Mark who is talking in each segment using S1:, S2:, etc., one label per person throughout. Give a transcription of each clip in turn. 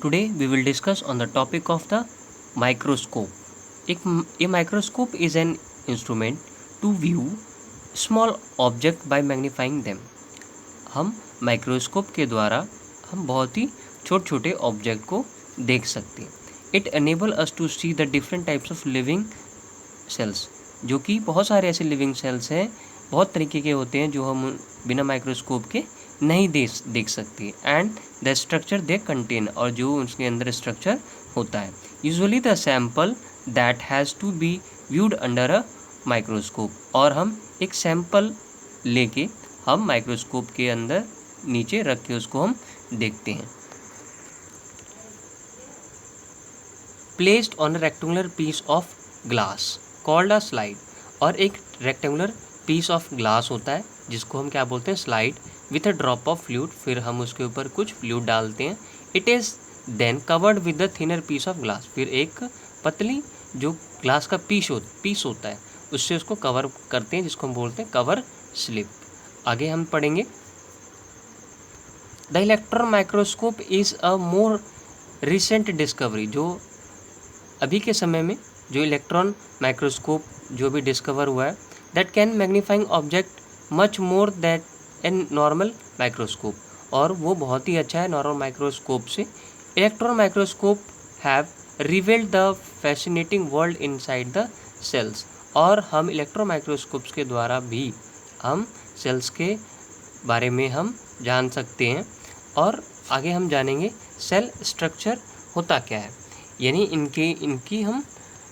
S1: Today we will discuss on the topic of the microscope. A microscope is an instrument to view small object by magnifying them. हम microscope के द्वारा हम बहुत ही छोटे छोटे object को देख सकते हैं. It enable us to see the different types of living cells, जो कि बहुत सारे ऐसे लिविंग सेल्स हैं, बहुत तरीके के होते हैं जो हम बिना माइक्रोस्कोप के नहीं देख सकते. And the structure they contain, और जो उसके अंदर स्ट्रक्चर होता है. Usually the sample that has to be viewed under a microscope, और हम एक सैम्पल लेके हम माइक्रोस्कोप के अंदर नीचे रख के उसको हम देखते हैं. Placed on a rectangular piece of glass called a slide, और एक रेक्टेंगुलर पीस ऑफ ग्लास होता है जिसको हम क्या बोलते हैं, slide, with a drop of fluid. फिर हम उसके ऊपर कुछ फ्लूइड डालते हैं. It is then covered with the thinner piece of glass. फिर एक पतली जो ग्लास का पीस होता है उससे उसको कवर करते हैं, जिसको हम बोलते हैं कवर स्लिप. आगे हम पढ़ेंगे. The electron microscope is a more recent discovery. जो अभी के समय में जो इलेक्ट्रॉन माइक्रोस्कोप जो भी डिस्कवर हुआ है, that can magnifying object much more that an normal microscope, और वो बहुत ही अच्छा है नॉर्मल माइक्रोस्कोप से. Electron microscope have revealed the fascinating world inside the cells, और हम इलेक्ट्रॉन माइक्रोस्कोप्स के द्वारा भी हम सेल्स के बारे में हम जान सकते हैं. और आगे हम जानेंगे सेल स्ट्रक्चर होता क्या है, यानी इनकी हम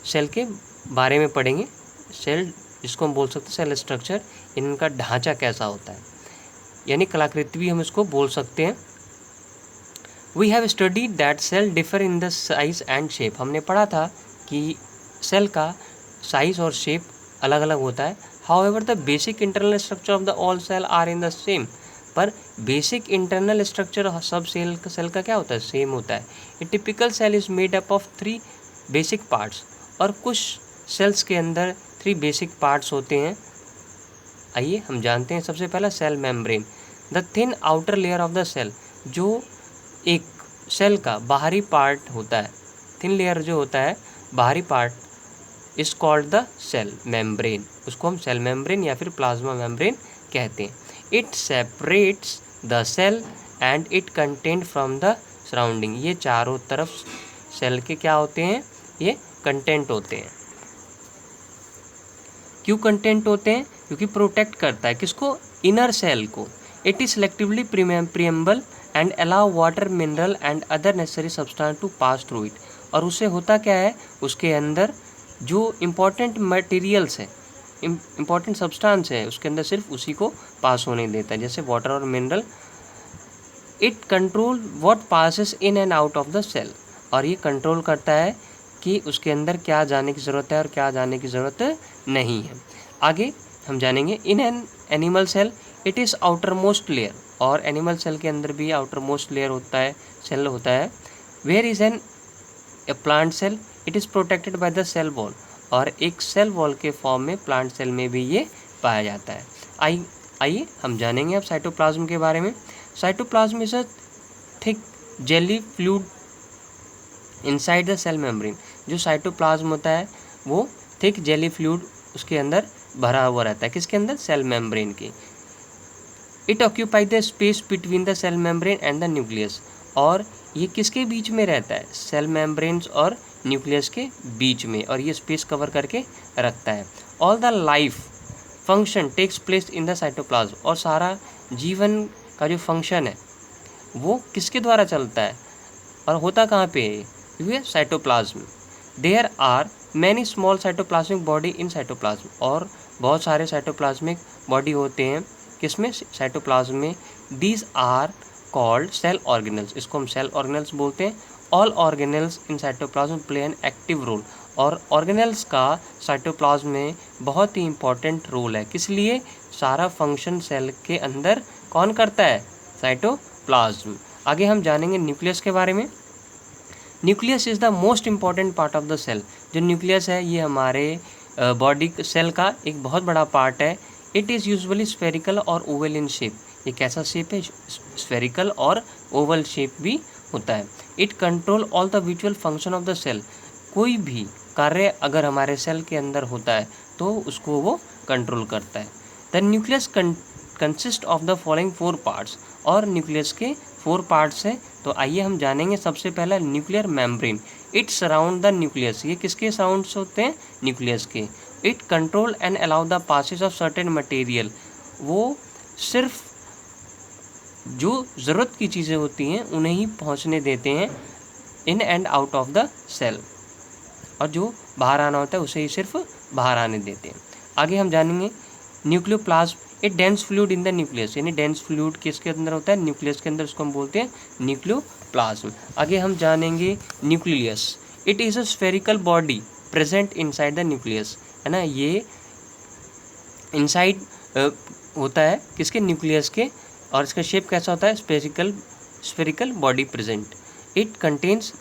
S1: सेल के बारे में पढ़ेंगे. सेल जिसको हम बोल सकते हैं सेल स्ट्रक्चर, इनका ढांचा कैसा होता है, यानी कलाकृति भी हम इसको बोल सकते हैं. We have studied that cell differ in the size and shape. हमने पढ़ा था कि सेल का साइज और शेप अलग अलग होता है. However the basic internal structure of the all cell are in the same. पर बेसिक इंटरनल स्ट्रक्चर सब सेल का क्या होता है, सेम होता है. A typical cell is made up of 3 basic parts, और कुछ सेल्स के अंदर 3 बेसिक पार्ट्स होते हैं. आइए हम जानते हैं. सबसे पहला cell membrane, the thin outer layer of the cell. जो एक सेल का बाहरी पार्ट होता है, थिन लेयर जो होता है बाहरी part, is called the cell membrane. उसको हम सेल मेम्ब्रेन या फिर प्लाज्मा मेम्ब्रेन कहते हैं. It separates the cell and it content from the surrounding. ये चारों तरफ सेल के क्या होते हैं, ये कंटेंट होते हैं. क्यों कंटेंट होते हैं, क्योंकि प्रोटेक्ट करता है किसको, इनर सेल को. It is selectively permeable and allow water, mineral and other necessary substance to pass through it. और उससे होता क्या है, उसके अंदर जो इम्पॉर्टेंट मटेरियल्स है, इम्पॉर्टेंट सब्सटेंस है, उसके अंदर सिर्फ उसी को पास होने देता है, जैसे वाटर और mineral. It control what passes in and out of the cell. और ये कंट्रोल करता है कि उसके अंदर क्या जाने की ज़रूरत है और क्या जाने की ज़रूरत नहीं है. आगे हम जानेंगे. In an animal cell it is outermost layer, और एनिमल सेल के अंदर भी आउटर मोस्ट लेयर होता है, सेल होता है. Where is an a plant cell, it is protected by the cell wall, और एक सेल वॉल के फॉर्म में प्लांट सेल में भी ये पाया जाता है. आइए हम जानेंगे अब साइटोप्लाज्म के बारे में. Cytoplasm is a thick jelly fluid inside the cell membrane. जो साइटोप्लाज्म होता है वो थिक जेली फ्लूइड उसके अंदर भरा हुआ रहता है, किसके अंदर, सेल मेम्ब्रेन के. It occupy the space between the cell membrane and the nucleus. और ये किसके बीच में रहता है, सेल मेम्ब्रेन्स और न्यूक्लियस के बीच में, और ये स्पेस कवर करके रखता है. All the life function takes place in the cytoplasm. और सारा जीवन का जो फंक्शन है वो किसके द्वारा चलता है और होता कहाँ पे है, ये cytoplasm. There are many small cytoplasmic body in cytoplasm. और बहुत सारे साइटोप्लाज्मिक बॉडी होते हैं किसमें, साइटोप्लाज्म में. These are called cell organelles. इसको हम सेल ऑर्गेनल्स बोलते हैं. All organelles in cytoplasm play an active role. और ऑर्गेनल्स का साइटोप्लाज्म में बहुत ही इंपॉर्टेंट रोल है. किस लिए, सारा फंक्शन सेल के अंदर कौन करता है, साइटोप्लाज्म. आगे हम जानेंगे न्यूक्लियस के बारे में. Nucleus is the most important part of the cell. जो न्यूक्लियस है ये हमारे बॉडी सेल का एक बहुत बड़ा पार्ट है. इट इज़ यूजुअली स्फेरिकल और ओवल इन शेप. ये कैसा शेप है, स्फेरिकल और ओवल शेप भी होता है। It control all the visual function of the cell. कोई भी कार्य अगर हमारे सेल के अंदर होता है तो उसको वो कंट्रोल करता है। The nucleus consist of the following 4 parts. और न्यूक्लियस के 4 पार्ट्स हैं। तो आइए हम जानेंगे सबसे पहला nuclear membrane. It surround the nucleus. ये किसके साउंड्स होते हैं? न्यूक्लियस के। It control and allow the passage of certain material. वो सिर्फ जो ज़रूरत की चीज़ें होती हैं उन्हें ही पहुंचने देते हैं in and out of the cell, और जो बाहर आना होता है उसे ही सिर्फ बाहर आने देते हैं। आगे हम जानेंगे न्यूक्लियोप्लाज्म। एक dense fluid in the nucleus. यानी डेंस फ्लूइड किसके अंदर होता है? न्यूक्लियस के अंदर। उसको हम बोलते हैं न्यूक्लियोप्लाज्म। आगे हम जानेंगे nucleus. It is a spherical body present inside the nucleus, है ना। ये इनसाइड होता है किसके? न्यूक्लियस के। और इसका शेप कैसा होता है? Spherical body present. It contains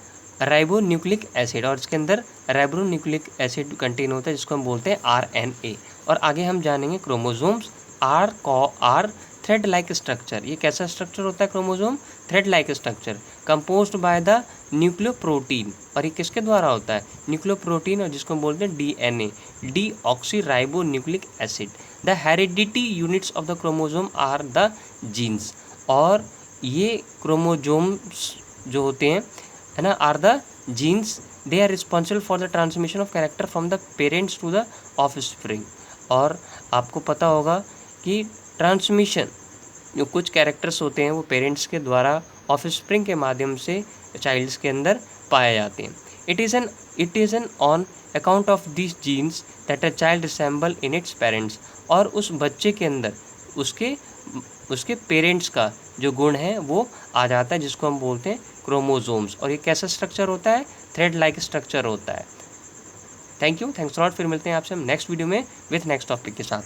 S1: ribonucleic acid. और इसके अंदर राइबोन्यूक्लिक एसिड कंटेन होता है जिसको हम बोलते हैं RNA। और आगे हम जानेंगे chromosomes. Are thread like structure. ये कैसा स्ट्रक्चर होता है chromosome? Thread like structure composed by the nucleoprotein. और ये किसके द्वारा होता है? न्यूक्लियोप्रोटीन, और जिसको हम बोलते हैं DNA, deoxyribonucleic acid. The heredity units of the chromosome are the genes. और ये क्रोमोसोम्स जो होते हैं, है ना, are the genes. They are responsible for the transmission of character from the parents to the offspring. और आपको पता होगा कि ट्रांसमिशन जो कुछ कैरेक्टर्स होते हैं वो पेरेंट्स के द्वारा ऑफस्प्रिंग के माध्यम से चाइल्ड्स के अंदर पाए जाते हैं। It is an on account of this genes that a child resemble in its parents. और उस बच्चे के अंदर उसके पेरेंट्स का जो गुण है वो आ जाता है, जिसको हम बोलते हैं क्रोमोसोम्स। और ये कैसा स्ट्रक्चर होता है? थ्रेड लाइक स्ट्रक्चर होता है। Thanks lot. फिर मिलते हैं आपसे हम नेक्स्ट वीडियो में विथ नेक्स्ट टॉपिक के साथ।